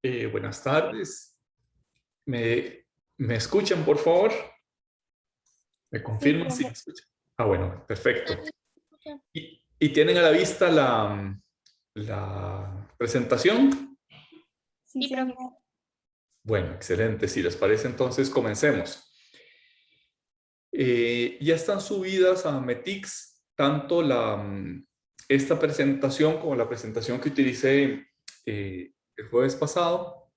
Buenas tardes. ¿Me escuchan, por favor? ¿Me Sí, confirman si me profe. escuchan? Ah, bueno, perfecto. Sí, ¿Y tienen a la vista la presentación? profe. señor. Bueno, excelente. Si les parece, entonces comencemos. Ya están subidas a Metix tanto esta presentación como la presentación que utilicé el jueves pasado.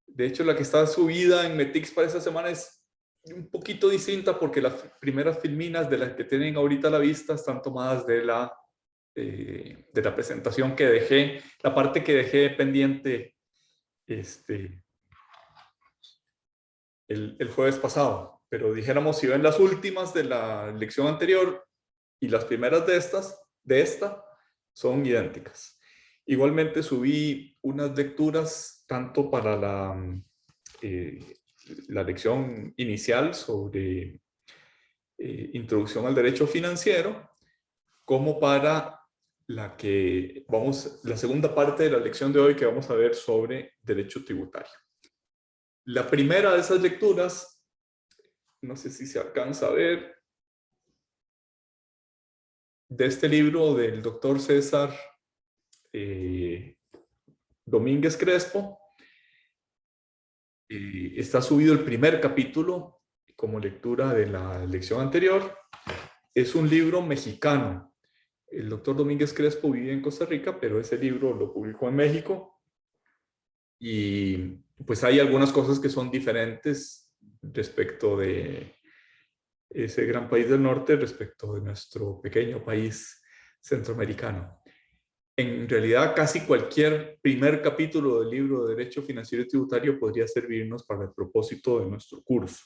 De hecho, la que está subida en Metix para esta semana es un poquito distinta porque las primeras filminas de las que tienen ahorita a la vista están tomadas de la presentación que dejé, la parte que dejé pendiente el jueves pasado. Pero dijéramos, si ven las últimas de la lección anterior y las primeras de esta, son idénticas. Igualmente subí unas lecturas tanto para eh, la lección inicial sobre introducción al derecho financiero, como para la segunda parte de la lección de hoy que vamos a ver sobre derecho tributario. La primera de esas lecturas, no sé si se alcanza a ver, de este libro del doctor César Domínguez Crespo, está subido el primer capítulo como lectura de la lección anterior. Es un libro mexicano. El doctor Domínguez Crespo vive en Costa Rica, pero ese libro lo publicó en México. Y pues hay algunas cosas que son diferentes respecto de ese gran país del norte respecto de nuestro pequeño país centroamericano. En realidad, casi cualquier primer capítulo del libro de Derecho Financiero y Tributario podría servirnos para el propósito de nuestro curso.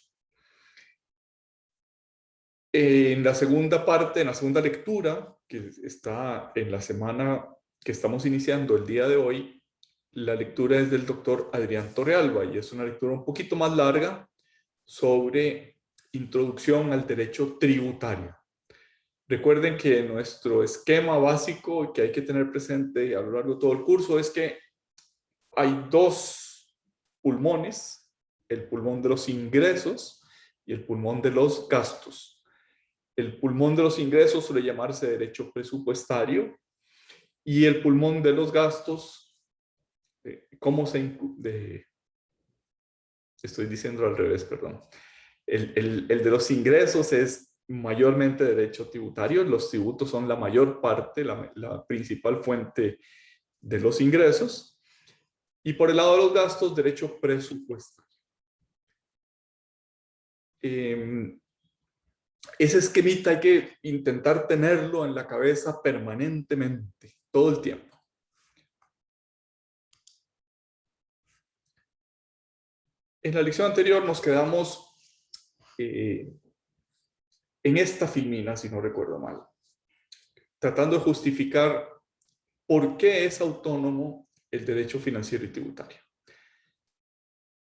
En la segunda parte, en la segunda lectura, que está en la semana que estamos iniciando el día de hoy, la lectura es del doctor Adrián Torrealba y es una lectura un poquito más larga sobre introducción al derecho tributario. Recuerden que nuestro esquema básico que hay que tener presente a lo largo de todo el curso es que hay dos pulmones, el pulmón de los ingresos y el pulmón de los gastos. El pulmón de los ingresos suele llamarse derecho presupuestario y el pulmón de los gastos, estoy diciendo al revés, perdón. El de los ingresos es mayormente derecho tributario. Los tributos son la mayor parte, la principal fuente de los ingresos. Y por el lado de los gastos, derecho presupuestario. Ese esquemita hay que intentar tenerlo en la cabeza permanentemente, todo el tiempo. En la lección anterior nos quedamos en esta filmina, si no recuerdo mal, tratando de justificar por qué es autónomo el derecho financiero y tributario.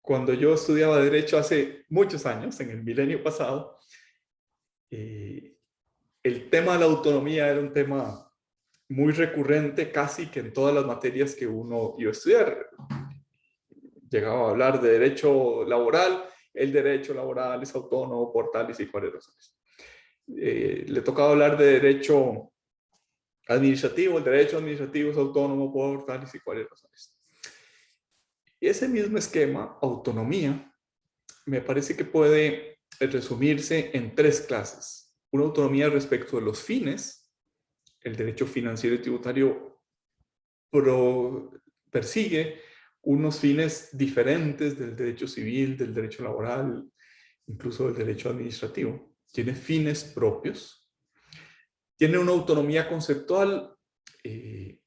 Cuando yo estudiaba Derecho hace muchos años, en el milenio pasado, el tema de la autonomía era un tema muy recurrente, casi que en todas las materias que uno iba a estudiar. Llegaba a hablar de derecho laboral, el derecho laboral es autónomo por tales y cuales razones. Le tocaba hablar de derecho administrativo, el derecho administrativo es autónomo por tales y cuales razones. Y ese mismo esquema, autonomía, me parece que puede resumirse en tres clases. Una autonomía respecto de los fines, el derecho financiero y tributario persigue unos fines diferentes del derecho civil, del derecho laboral, incluso del derecho administrativo. Tiene fines propios, tiene una autonomía conceptual que,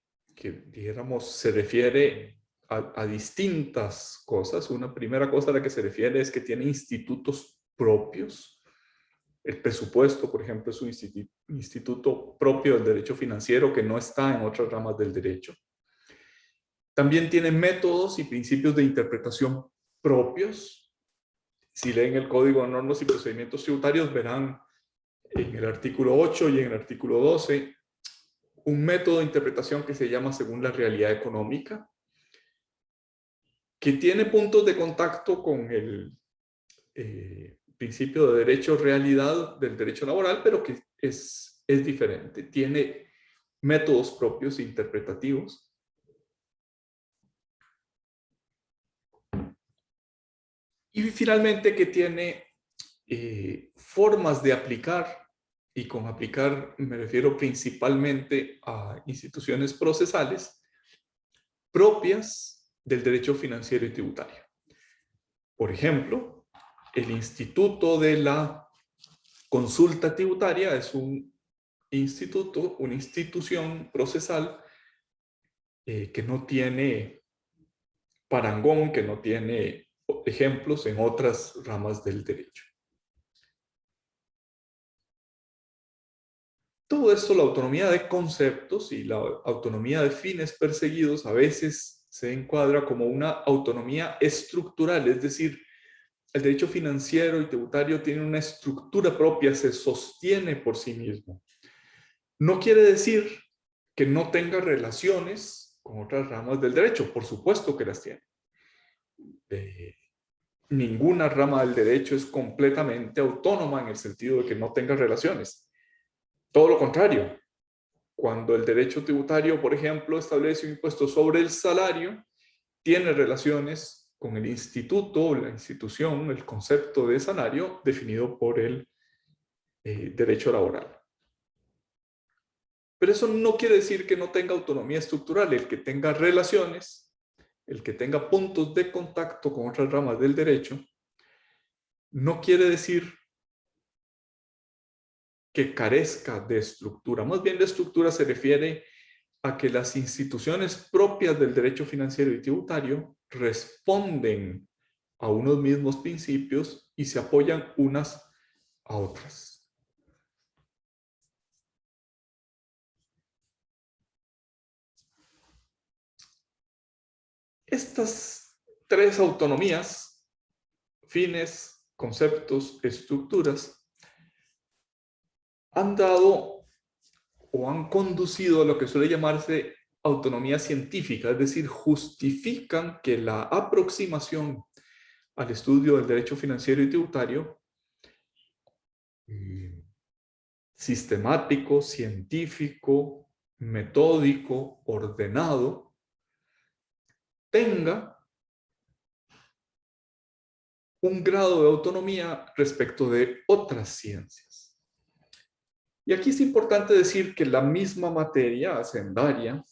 digamos, se refiere a distintas cosas. Una primera cosa a la que se refiere es que tiene institutos propios. El presupuesto, por ejemplo, es un instituto propio del derecho financiero que no está en otras ramas del derecho. También tiene métodos y principios de interpretación propios. Si leen el Código de Normas y Procedimientos Tributarios, verán en el artículo 8 y en el artículo 12 un método de interpretación que se llama según la realidad económica. que tiene puntos de contacto con el principio de derecho-realidad del derecho laboral, pero que es diferente. Tiene métodos propios interpretativos. Y finalmente que tiene formas de aplicar, y con aplicar me refiero principalmente a instituciones procesales propias del derecho financiero y tributario. Por ejemplo, el Instituto de la Consulta Tributaria es un instituto, una institución procesal que no tiene parangón, que no tiene ejemplos en otras ramas del derecho. Todo esto, la autonomía de conceptos y la autonomía de fines perseguidos a veces se encuadra como una autonomía estructural, es decir, el derecho financiero y tributario tiene una estructura propia, se sostiene por sí mismo. No quiere decir que no tenga relaciones con otras ramas del derecho, por supuesto que las tiene. Ninguna rama del derecho es completamente autónoma en el sentido de que no tenga relaciones. Todo lo contrario. Cuando el derecho tributario, por ejemplo, establece un impuesto sobre el salario, tiene relaciones con el instituto, la institución, el concepto de salario definido por el derecho laboral. Pero eso no quiere decir que no tenga autonomía estructural. El que tenga relaciones, el que tenga puntos de contacto con otras ramas del derecho, no quiere decir que carezca de estructura. Más bien, la estructura se refiere a que las instituciones propias del derecho financiero y tributario responden a unos mismos principios y se apoyan unas a otras. Estas tres autonomías, fines, conceptos, estructuras, han dado o han conducido a lo que suele llamarse autonomía científica, es decir, justifican que la aproximación al estudio del derecho financiero y tributario sistemático, científico, metódico, ordenado, tenga un grado de autonomía respecto de otras ciencias. Y aquí es importante decir que la misma materia hacendaria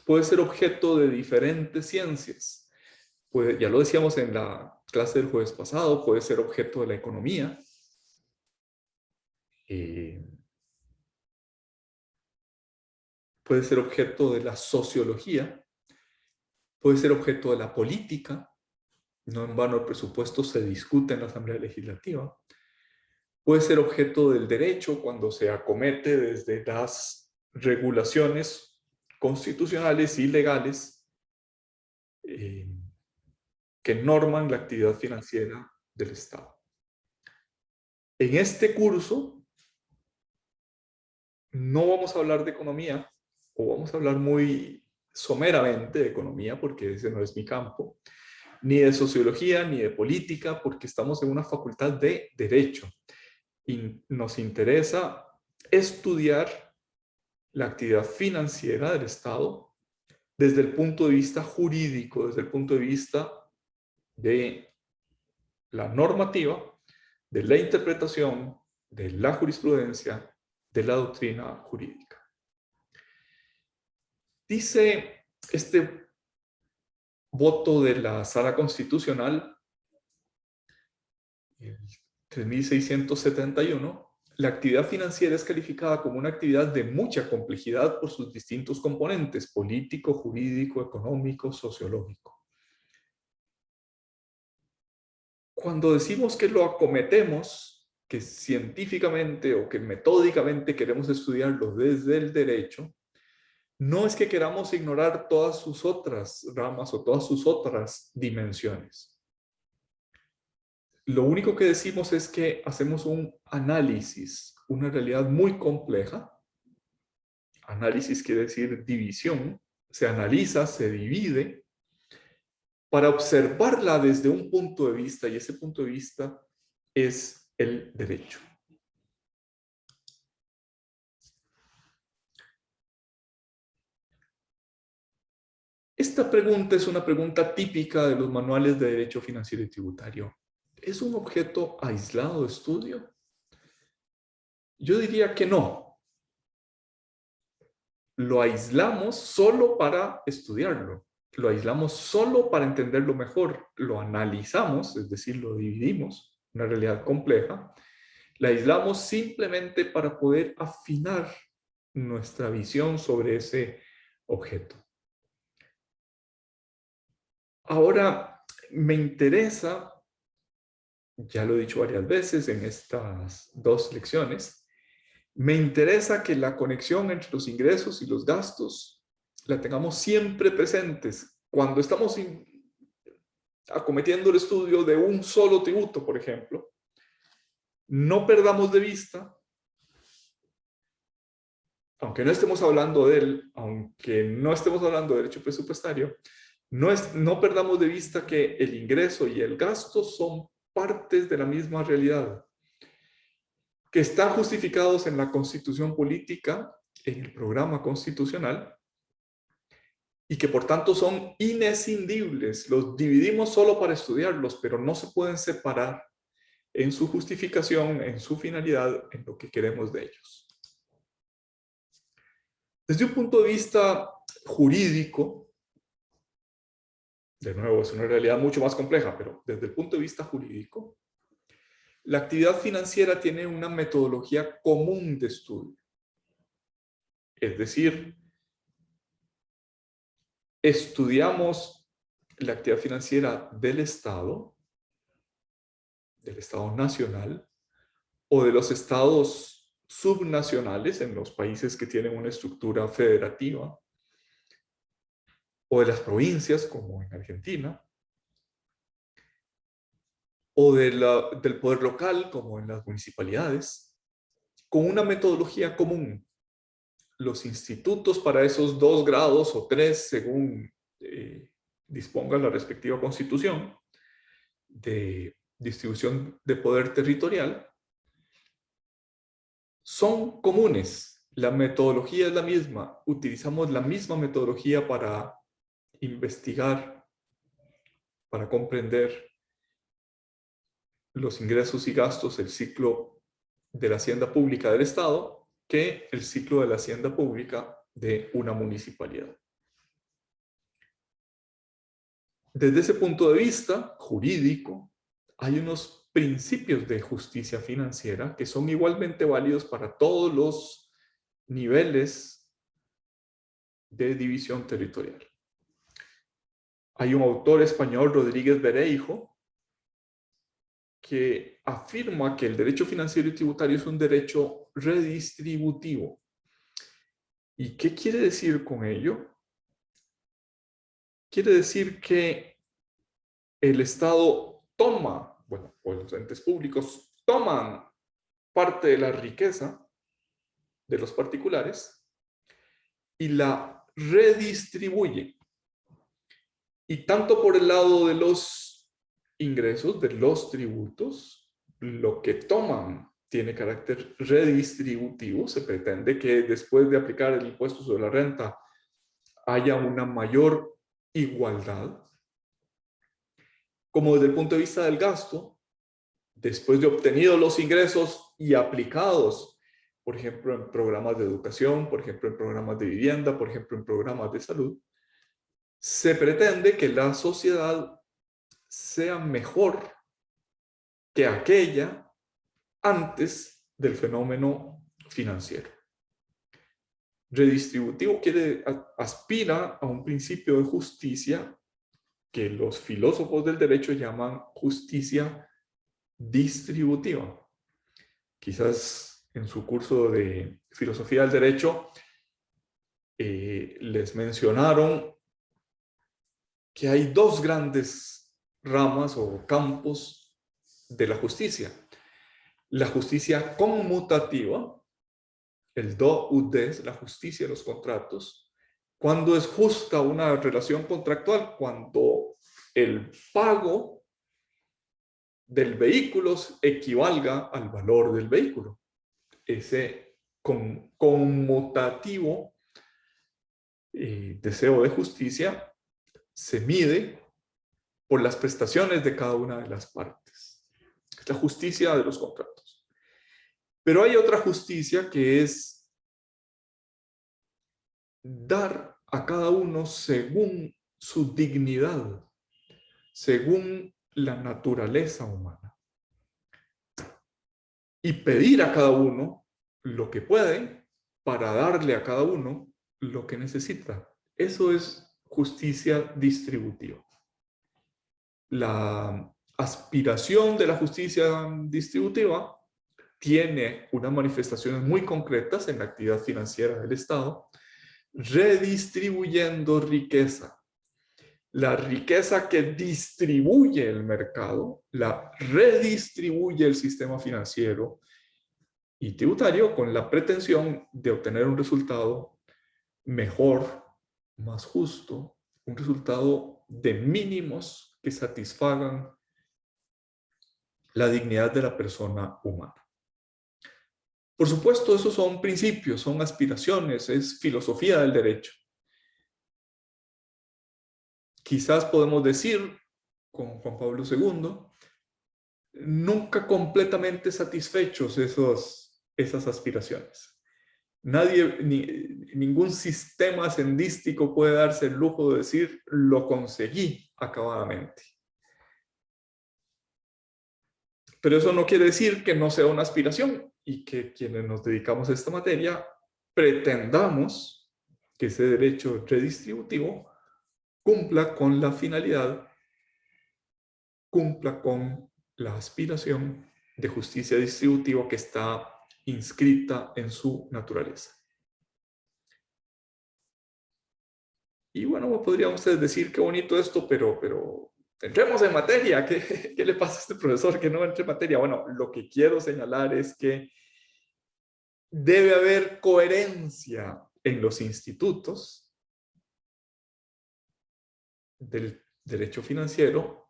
puede ser objeto de diferentes ciencias. Ya lo decíamos en la clase del jueves pasado, puede ser objeto de la economía, puede ser objeto de la sociología, puede ser objeto de la política. No en vano el presupuesto se discute en la Asamblea Legislativa. Puede ser objeto del derecho cuando se acomete desde las regulaciones constitucionales y legales que norman la actividad financiera del Estado. En este curso no vamos a hablar de economía, o vamos a hablar muy someramente de economía, porque ese no es mi campo, ni de sociología, ni de política, porque estamos en una facultad de derecho. Y nos interesa estudiar la actividad financiera del Estado desde el punto de vista jurídico, desde el punto de vista de la normativa, de la interpretación, de la jurisprudencia, de la doctrina jurídica. Dice este voto de la Sala Constitucional, el 3671, la actividad financiera es calificada como una actividad de mucha complejidad por sus distintos componentes: político, jurídico, económico, sociológico. Cuando decimos que lo acometemos, que científicamente o que metódicamente queremos estudiarlo desde el derecho, no es que queramos ignorar todas sus otras ramas o todas sus otras dimensiones. Lo único que decimos es que hacemos un análisis, una realidad muy compleja. Análisis quiere decir división. Se analiza, se divide para observarla desde un punto de vista, y ese punto de vista es el derecho. Esta pregunta es una pregunta típica de los manuales de derecho financiero y tributario. ¿Es un objeto aislado de estudio? Yo diría que no. Lo aislamos solo para estudiarlo. Lo aislamos solo para entenderlo mejor. Lo analizamos, es decir, lo dividimos, una realidad compleja. La aislamos simplemente para poder afinar nuestra visión sobre ese objeto. Ahora, me interesa, ya lo he dicho varias veces en estas 2 lecciones, me interesa que la conexión entre los ingresos y los gastos la tengamos siempre presentes. Cuando estamos acometiendo el estudio de un solo tributo, por ejemplo, no perdamos de vista, aunque no estemos hablando de él, aunque no estemos hablando de derecho presupuestario, no perdamos de vista que el ingreso y el gasto son partes de la misma realidad, que están justificados en la Constitución política, en el programa constitucional, y que por tanto son inescindibles. Los dividimos solo para estudiarlos, pero no se pueden separar en su justificación, en su finalidad, en lo que queremos de ellos. Desde un punto de vista jurídico, de nuevo, es una realidad mucho más compleja, pero desde el punto de vista jurídico, la actividad financiera tiene una metodología común de estudio. Es decir, estudiamos la actividad financiera del Estado nacional, o de los estados subnacionales en los países que tienen una estructura federativa, o de las provincias, como en Argentina, o del poder local, como en las municipalidades, con una metodología común. Los institutos para esos 2 grados o 3, según disponga la respectiva constitución de distribución de poder territorial, son comunes. La metodología es la misma. Utilizamos la misma metodología para investigar, para comprender los ingresos y gastos, el ciclo de la hacienda pública del Estado, que el ciclo de la hacienda pública de una municipalidad. Desde ese punto de vista jurídico, hay unos principios de justicia financiera que son igualmente válidos para todos los niveles de división territorial. Hay un autor español, Rodríguez Vereijo, que afirma que el derecho financiero y tributario es un derecho redistributivo. ¿Y qué quiere decir con ello? Quiere decir que el Estado toma, bueno, o los entes públicos toman parte de la riqueza de los particulares y la redistribuyen. Y tanto por el lado de los ingresos, de los tributos, lo que toman tiene carácter redistributivo. Se pretende que después de aplicar el impuesto sobre la renta haya una mayor igualdad. Como desde el punto de vista del gasto, después de obtenidos los ingresos y aplicados, por ejemplo, en programas de educación, por ejemplo, en programas de vivienda, por ejemplo, en programas de salud, se pretende que la sociedad sea mejor que aquella antes del fenómeno financiero. Redistributivo aspira a un principio de justicia que los filósofos del derecho llaman justicia distributiva. Quizás en su curso de filosofía del derecho les mencionaron que hay 2 grandes ramas o campos de la justicia. La justicia conmutativa, el do ut des, la justicia de los contratos, cuando es justa una relación contractual, cuando el pago del vehículo equivalga al valor del vehículo. Ese conmutativo deseo de justicia se mide por las prestaciones de cada una de las partes. Es la justicia de los contratos. Pero hay otra justicia que es dar a cada uno según su dignidad, según la naturaleza humana. Y pedir a cada uno lo que puede para darle a cada uno lo que necesita. Eso es justicia distributiva. La aspiración de la justicia distributiva tiene unas manifestaciones muy concretas en la actividad financiera del Estado, redistribuyendo riqueza. La riqueza que distribuye el mercado, la redistribuye el sistema financiero y tributario con la pretensión de obtener un resultado mejor, más justo, un resultado de mínimos que satisfagan la dignidad de la persona humana. Por supuesto, esos son principios, son aspiraciones, es filosofía del derecho. Quizás podemos decir, con Juan Pablo II, nunca completamente satisfechos esas aspiraciones. Ningún sistema hacendístico puede darse el lujo de decir, lo conseguí acabadamente. Pero eso no quiere decir que no sea una aspiración y que quienes nos dedicamos a esta materia pretendamos que ese derecho redistributivo cumpla con la finalidad, cumpla con la aspiración de justicia distributiva que está inscrita en su naturaleza. Y bueno, podrían ustedes decir qué bonito esto, pero entremos en materia. ¿Qué le pasa a este profesor que no entre en materia? Bueno, lo que quiero señalar es que debe haber coherencia en los institutos del derecho financiero,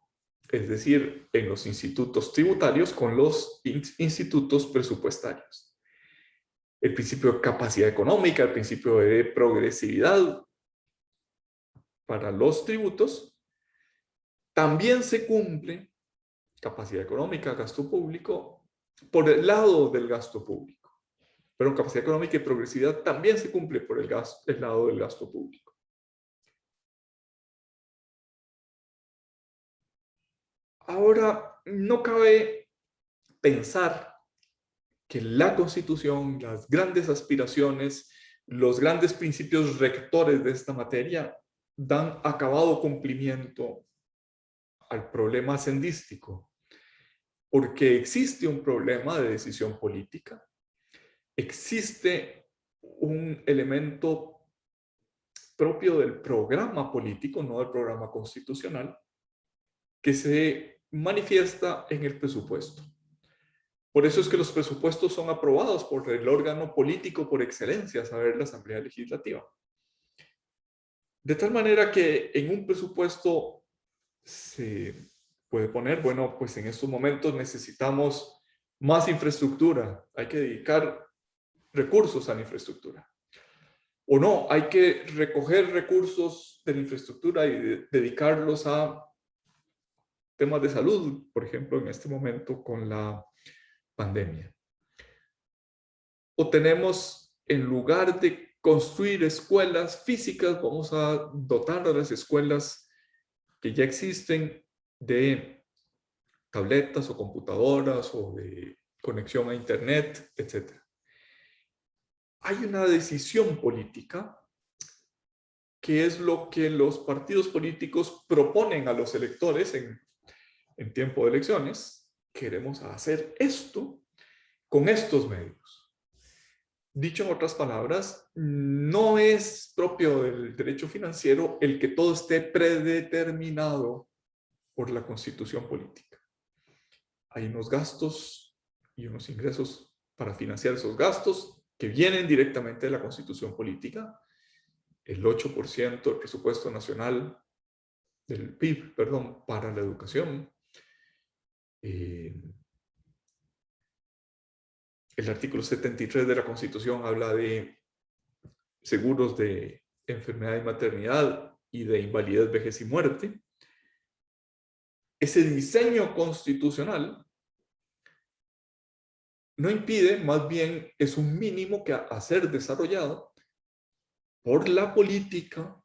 es decir, en los institutos tributarios con los institutos presupuestarios. El principio de capacidad económica, el principio de progresividad para los tributos, también se cumple, capacidad económica, gasto público, por el lado del gasto público. Pero capacidad económica y progresividad también se cumple por el lado del gasto público. Ahora, no cabe pensar que la Constitución, las grandes aspiraciones, los grandes principios rectores de esta materia dan acabado cumplimiento al problema hacendístico, porque existe un problema de decisión política, existe un elemento propio del programa político, no del programa constitucional, que se manifiesta en el presupuesto. Por eso es que los presupuestos son aprobados por el órgano político por excelencia, a saber, la Asamblea Legislativa. De tal manera que en un presupuesto se puede poner, bueno, pues en estos momentos necesitamos más infraestructura, hay que dedicar recursos a la infraestructura. O no, hay que recoger recursos de la infraestructura y dedicarlos a temas de salud, por ejemplo, en este momento con la pandemia. O tenemos, en lugar de construir escuelas físicas, vamos a dotar a las escuelas que ya existen de tabletas o computadoras o de conexión a internet, etc. Hay una decisión política que es lo que los partidos políticos proponen a los electores en tiempo de elecciones. Queremos hacer esto con estos medios. Dicho en otras palabras, no es propio del derecho financiero el que todo esté predeterminado por la constitución política. Hay unos gastos y unos ingresos para financiar esos gastos que vienen directamente de la constitución política. El 8% del presupuesto nacional del PIB, perdón, para la educación. El artículo 73 de la Constitución habla de seguros de enfermedad y maternidad y de invalidez, vejez y muerte. Ese diseño constitucional no impide, más bien es un mínimo que a ser desarrollado por la política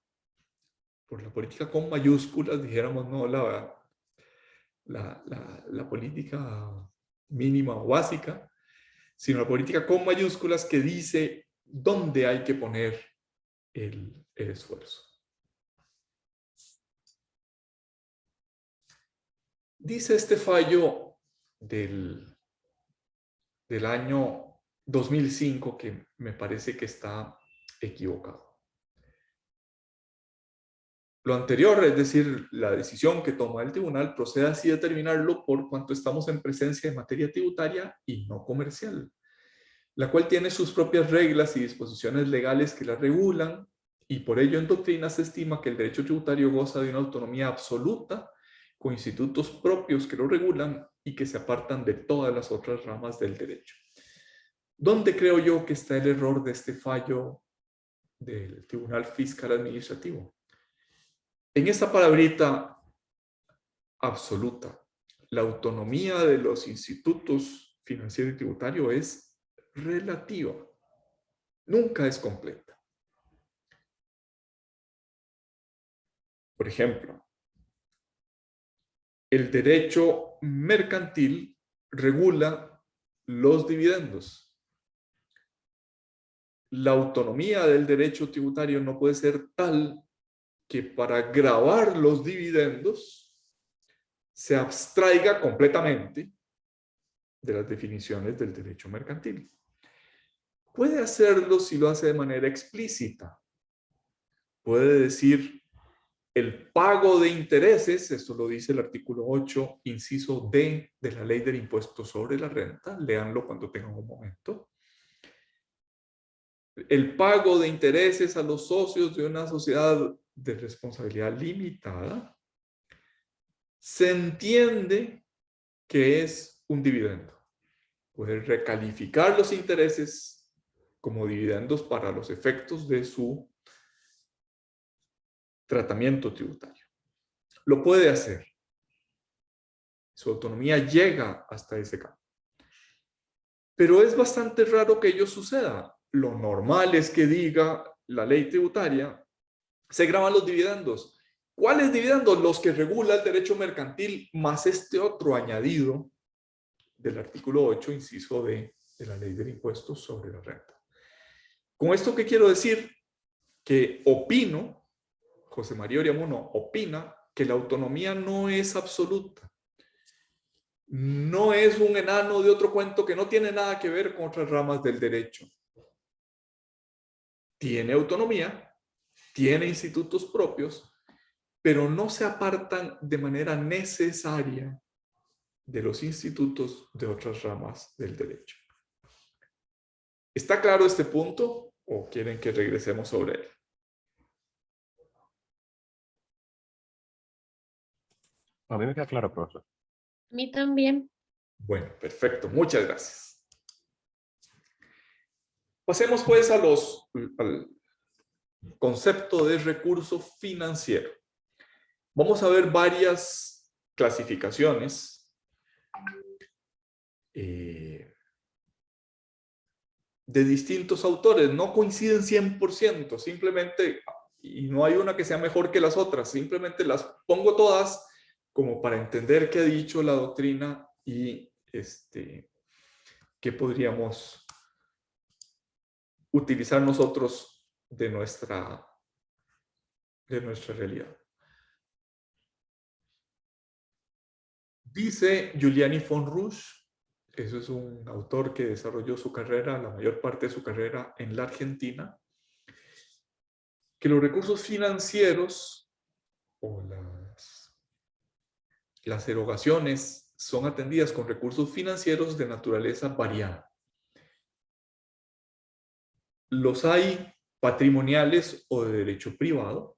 con mayúsculas, dijéramos, no la política mínima o básica, sino la política con mayúsculas que dice dónde hay que poner el esfuerzo. Dice este fallo del año 2005 que me parece que está equivocado. Lo anterior, es decir, la decisión que toma el tribunal, procede así a determinarlo por cuanto estamos en presencia de materia tributaria y no comercial, la cual tiene sus propias reglas y disposiciones legales que la regulan, y por ello en doctrina se estima que el derecho tributario goza de una autonomía absoluta, con institutos propios que lo regulan y que se apartan de todas las otras ramas del derecho. ¿Dónde creo yo que está el error de este fallo del Tribunal Fiscal Administrativo? En esta palabrita absoluta, la autonomía de los institutos financieros y tributarios es relativa, nunca es completa. Por ejemplo, el derecho mercantil regula los dividendos. La autonomía del derecho tributario no puede ser tal que para gravar los dividendos se abstraiga completamente de las definiciones del derecho mercantil. Puede hacerlo si lo hace de manera explícita. Puede decir el pago de intereses, esto lo dice el artículo 8, inciso D de la Ley del Impuesto sobre la Renta, léanlo cuando tengan un momento. El pago de intereses a los socios de una sociedad de responsabilidad limitada se entiende que es un dividendo. Puede recalificar los intereses como dividendos para los efectos de su tratamiento tributario. Lo puede hacer. Su autonomía llega hasta ese campo. Pero es bastante raro que ello suceda. Lo normal es que diga la ley tributaria, se graban los dividendos. ¿Cuáles dividendos? Los que regula el derecho mercantil, más este otro añadido del artículo 8, inciso D, de la Ley del Impuesto sobre la Renta. ¿Con esto qué quiero decir? Que opino, José María Oriamuno opina, que la autonomía no es absoluta. No es un enano de otro cuento que no tiene nada que ver con otras ramas del derecho. Tiene autonomía, tiene institutos propios, pero no se apartan de manera necesaria de los institutos de otras ramas del derecho. ¿Está claro este punto o quieren que regresemos sobre él? A mí me queda claro, profesor. A mí también. Bueno, perfecto. Muchas gracias. Pasemos pues al concepto de recurso financiero. Vamos a ver varias clasificaciones de distintos autores. No coinciden 100%, simplemente, y no hay una que sea mejor que las otras, simplemente las pongo todas como para entender qué ha dicho la doctrina y qué podríamos utilizar nosotros de nuestra realidad. Dice Giuliani von Rusch, eso es un autor que desarrolló su carrera, la mayor parte de su carrera en la Argentina, que los recursos financieros o las erogaciones son atendidas con recursos financieros de naturaleza variada. Los hay patrimoniales o de derecho privado,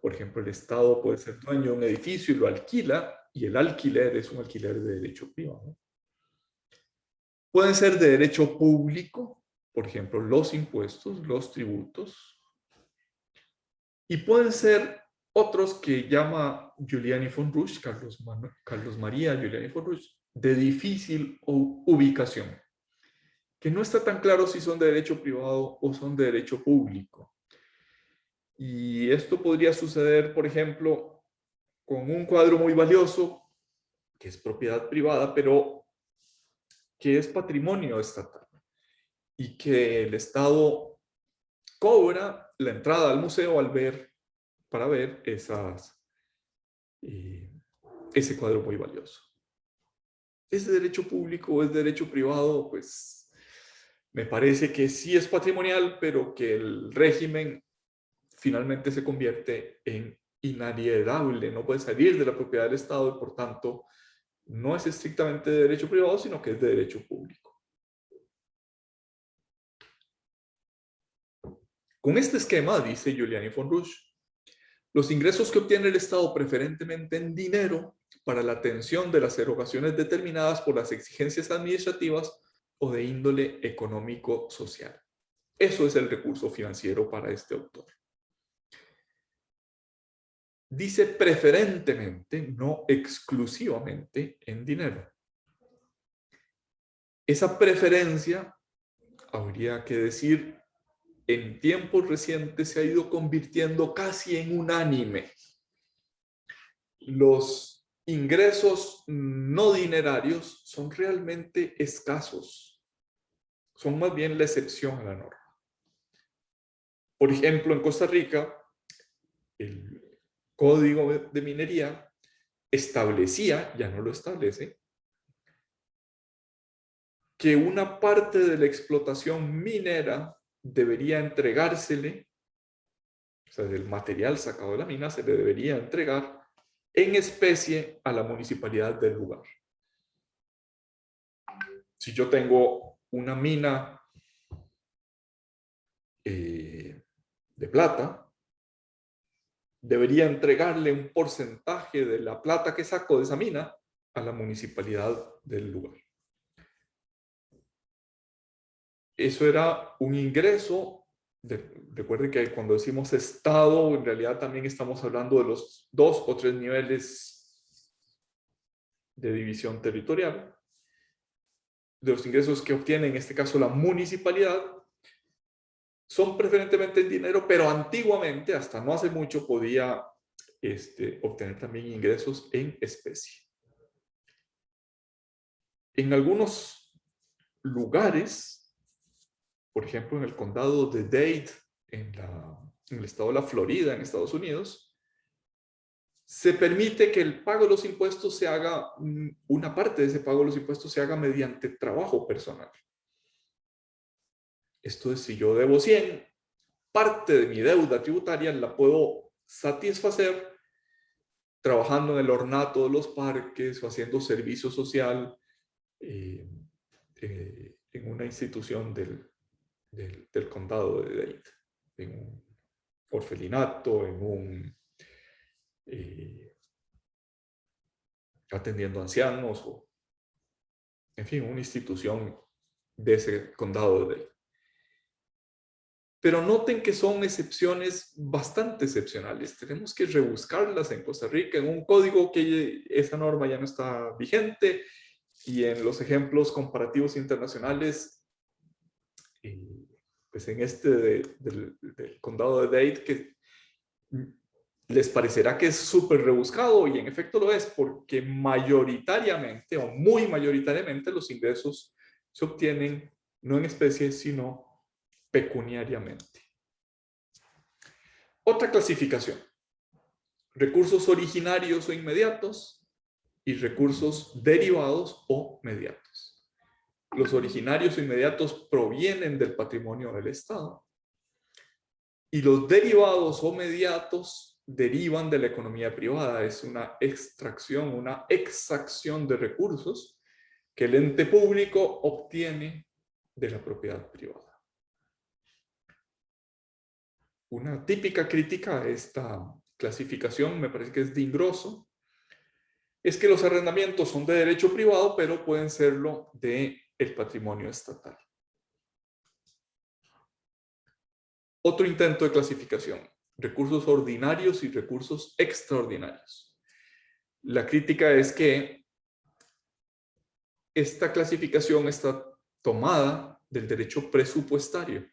Por ejemplo, el Estado puede ser dueño de un edificio y lo alquila, y el alquiler es un alquiler de derecho privado. Pueden ser de derecho público, por ejemplo, los impuestos, los tributos, y pueden ser otros que llama Giuliani von Rusch, Carlos María Giuliani von Rusch, de difícil ubicación, que no está tan claro si son de derecho privado o son de derecho público. Y esto podría suceder, por ejemplo, con un cuadro muy valioso, que es propiedad privada, pero que es patrimonio estatal, y que el Estado cobra la entrada al museo para ver ese cuadro muy valioso. ¿Es de derecho público o es de derecho privado? Pues me parece que sí es patrimonial, pero que el régimen finalmente se convierte en inalienable, no puede salir de la propiedad del Estado y por tanto no es estrictamente de derecho privado, sino que es de derecho público. Con este esquema, dice Giuliani von Rusch, los ingresos que obtiene el Estado preferentemente en dinero para la atención de las erogaciones determinadas por las exigencias administrativas o de índole económico-social. Eso es el recurso financiero para este autor. Dice preferentemente, no exclusivamente en dinero. Esa preferencia, habría que decir, en tiempos recientes se ha ido convirtiendo casi en unánime. Los ingresos no dinerarios son realmente escasos. Son más bien la excepción a la norma. Por ejemplo, en Costa Rica, el Código de Minería establecía, ya no lo establece, que una parte de la explotación minera debería entregársele, o sea, del material sacado de la mina, se le debería entregar en especie a la municipalidad del lugar. Si yo tengo una mina de plata, debería entregarle un porcentaje de la plata que saco de esa mina a la municipalidad del lugar. Eso era un ingreso. Recuerden que cuando decimos Estado, en realidad también estamos hablando de los 2 o 3 niveles de división territorial, de los ingresos que obtiene en este caso la municipalidad. Son preferentemente en dinero, pero antiguamente, hasta no hace mucho, podía obtener también ingresos en especie. En algunos lugares, por ejemplo en el condado de Dade, en el estado de la Florida, en Estados Unidos, se permite que el pago de los impuestos se haga, una parte de ese pago de los impuestos se haga mediante trabajo personal. Esto es, si yo debo 100, parte de mi deuda tributaria la puedo satisfacer trabajando en el ornato de los parques o haciendo servicio social en una institución del condado de Dade, en un orfelinato, atendiendo ancianos, o en fin, una institución de ese condado de Dade. Pero noten que son excepciones bastante excepcionales. Tenemos que rebuscarlas en Costa Rica, en un código que esa norma ya no está vigente, y en los ejemplos comparativos internacionales, pues en del condado de Dade, que les parecerá que es súper rebuscado, y en efecto lo es, porque mayoritariamente o muy mayoritariamente los ingresos se obtienen no en especie, sino pecuniariamente. Otra clasificación: recursos originarios o inmediatos y recursos derivados o mediatos. Los originarios o inmediatos provienen del patrimonio del Estado, y los derivados o mediatos derivan de la economía privada. Es una extracción, una exacción de recursos que el ente público obtiene de la propiedad privada. Una típica crítica a esta clasificación, me parece que es de Ingrosso, es que los arrendamientos son de derecho privado, pero pueden serlo del patrimonio estatal. Otro intento de clasificación: recursos ordinarios y recursos extraordinarios. La crítica es que esta clasificación está tomada del derecho presupuestario.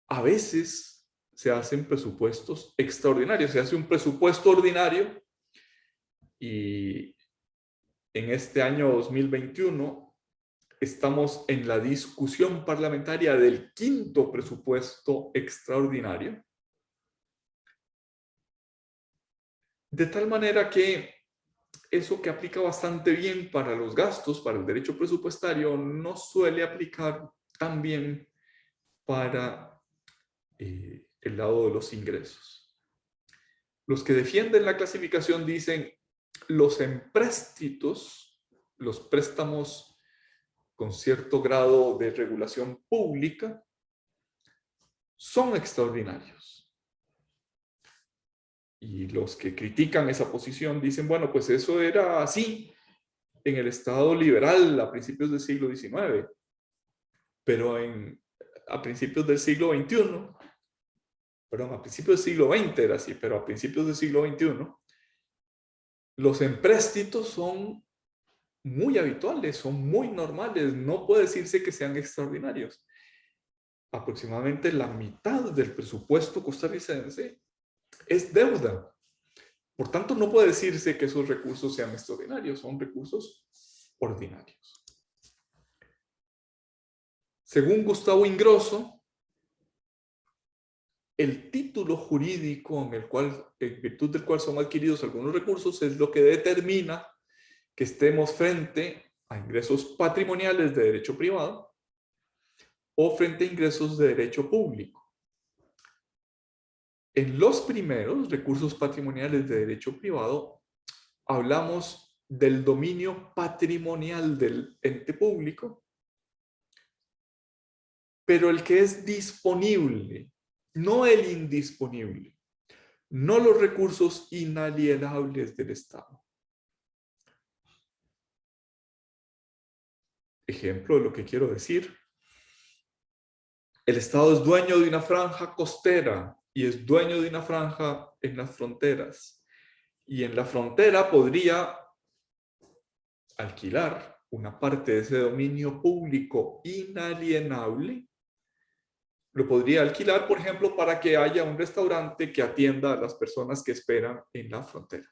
A veces se hacen presupuestos extraordinarios. Se hace un presupuesto ordinario y en este año 2021 estamos en la discusión parlamentaria del quinto presupuesto extraordinario. De tal manera que eso que aplica bastante bien para los gastos, para el derecho presupuestario, no suele aplicar tan bien para el lado de los ingresos. Los que defienden la clasificación dicen los empréstitos, los préstamos con cierto grado de regulación pública, son extraordinarios. Y los que critican esa posición dicen, bueno, pues eso era así en el Estado liberal a principios del siglo XIX, pero a principios del siglo XXI, perdón, a principios del siglo XX era así, pero a principios del siglo XXI, los empréstitos son muy habituales, son muy normales, no puede decirse que sean extraordinarios. Aproximadamente la mitad del presupuesto costarricense es deuda. Por tanto, no puede decirse que esos recursos sean extraordinarios, son recursos ordinarios. Según Gustavo Ingrosso, el título jurídico en virtud del cual son adquiridos algunos recursos es lo que determina que estemos frente a ingresos patrimoniales de derecho privado o frente a ingresos de derecho público. En los primeros recursos patrimoniales de derecho privado, hablamos del dominio patrimonial del ente público, pero el que es disponible, no el indisponible, no los recursos inalienables del Estado. Ejemplo de lo que quiero decir: el Estado es dueño de una franja costera y es dueño de una franja en las fronteras. Y en la frontera podría alquilar una parte de ese dominio público inalienable. Lo podría alquilar, por ejemplo, para que haya un restaurante que atienda a las personas que esperan en la frontera.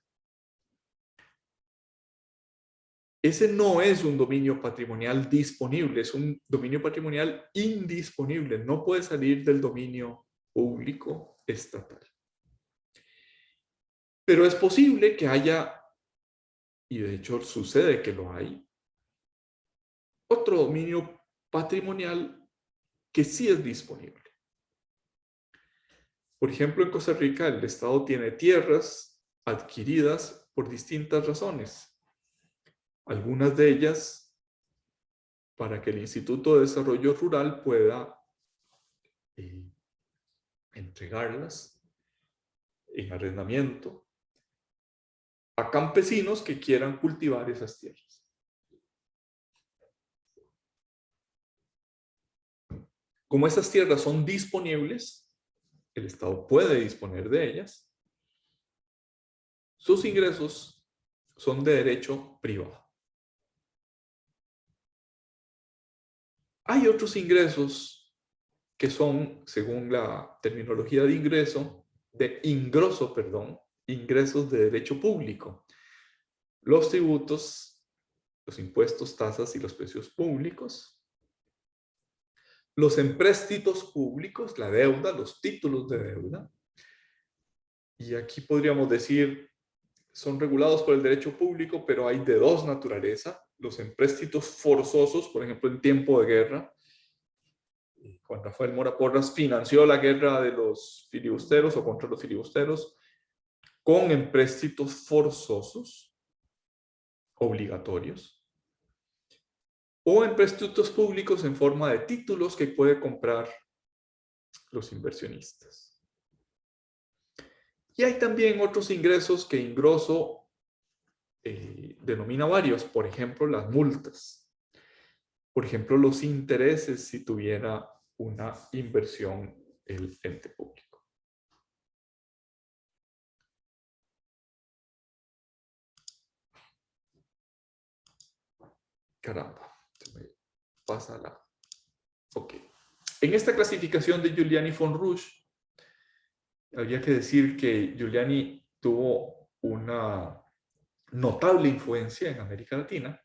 Ese no es un dominio patrimonial disponible, es un dominio patrimonial indisponible. No puede salir del dominio público estatal. Pero es posible que haya, y de hecho sucede que lo hay, otro dominio patrimonial que sí es disponible. Por ejemplo, en Costa Rica el Estado tiene tierras adquiridas por distintas razones. Algunas de ellas para que el Instituto de Desarrollo Rural pueda entregarlas en arrendamiento a campesinos que quieran cultivar esas tierras. Como esas tierras son disponibles, el Estado puede disponer de ellas, sus ingresos son de derecho privado. Hay otros ingresos que son, según la terminología de ingresos de derecho público. Los tributos, los impuestos, tasas y los precios públicos. Los empréstitos públicos, la deuda, los títulos de deuda. Y aquí podríamos decir, son regulados por el derecho público, pero hay de dos naturaleza. Los empréstitos forzosos, por ejemplo, en tiempo de guerra. Juan Rafael Mora Porras financió la guerra de los filibusteros o contra los filibusteros con empréstitos forzosos, obligatorios, o empréstitos públicos en forma de títulos que puede comprar los inversionistas. Y hay también otros ingresos que Ingrosso denomina varios, por ejemplo, las multas. Por ejemplo, los intereses si tuviera una inversión el ente público. Caramba, se me pasa la... Ok. En esta clasificación de Giuliani von Rusch, habría que decir que Giuliani tuvo una notable influencia en América Latina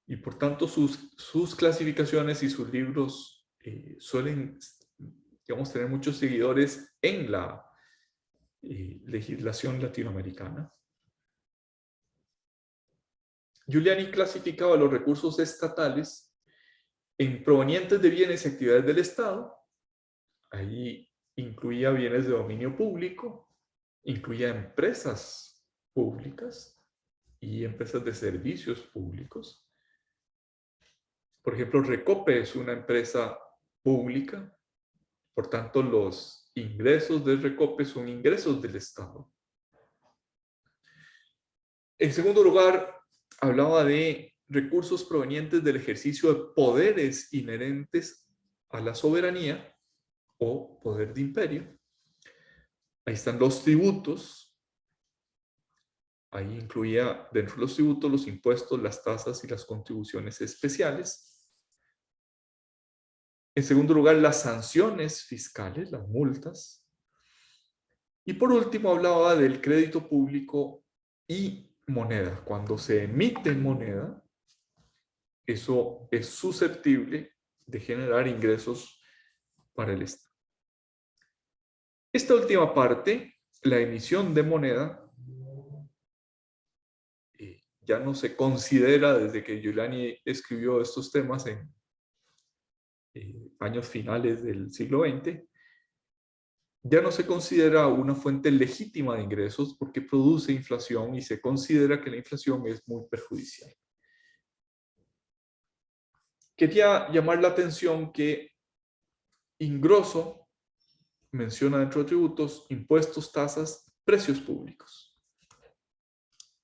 y por tanto sus clasificaciones y sus libros suelen, digamos, tener muchos seguidores en la legislación latinoamericana. Giuliani clasificaba los recursos estatales en provenientes de bienes y actividades del Estado. Ahí incluía bienes de dominio público, incluía empresas públicas y empresas de servicios públicos. Por ejemplo, Recope es una empresa pública, por tanto los ingresos de Recope son ingresos del Estado. En segundo lugar, hablaba de recursos provenientes del ejercicio de poderes inherentes a la soberanía o poder de imperio. Ahí están los tributos. Ahí incluía dentro de los tributos los impuestos, las tasas y las contribuciones especiales. En segundo lugar, las sanciones fiscales, las multas. Y por último, hablaba del crédito público y moneda. Cuando se emite moneda, eso es susceptible de generar ingresos para el Estado. Esta última parte, la emisión de moneda, ya no se considera desde que Giuliani escribió estos temas en años finales del siglo XX, ya no se considera una fuente legítima de ingresos porque produce inflación y se considera que la inflación es muy perjudicial. Quería llamar la atención que Ingrosso menciona dentro de tributos impuestos, tasas, precios públicos.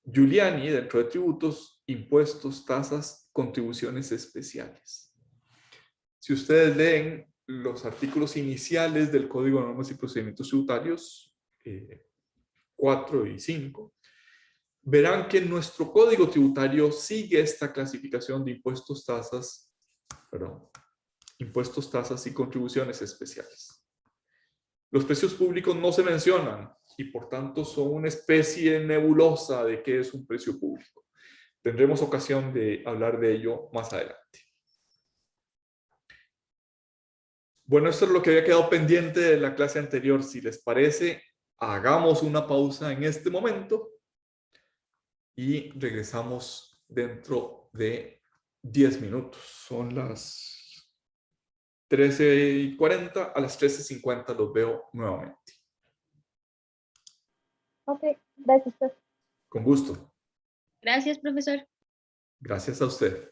Giuliani dentro de tributos, impuestos, tasas, contribuciones especiales. Si ustedes leen los artículos iniciales del Código de Normas y Procedimientos Tributarios, 4 y 5, verán que nuestro Código Tributario sigue esta clasificación de impuestos, tasas, impuestos, tasas y contribuciones especiales. Los precios públicos no se mencionan y por tanto son una especie nebulosa de qué es un precio público. Tendremos ocasión de hablar de ello más adelante. Bueno, esto es lo que había quedado pendiente de la clase anterior. Si les parece, hagamos una pausa en este momento y regresamos dentro de 10 minutos. Son las 13:40, a las 13:50 los veo nuevamente. Ok, gracias, profe. Con gusto. Gracias, profesor. Gracias a usted.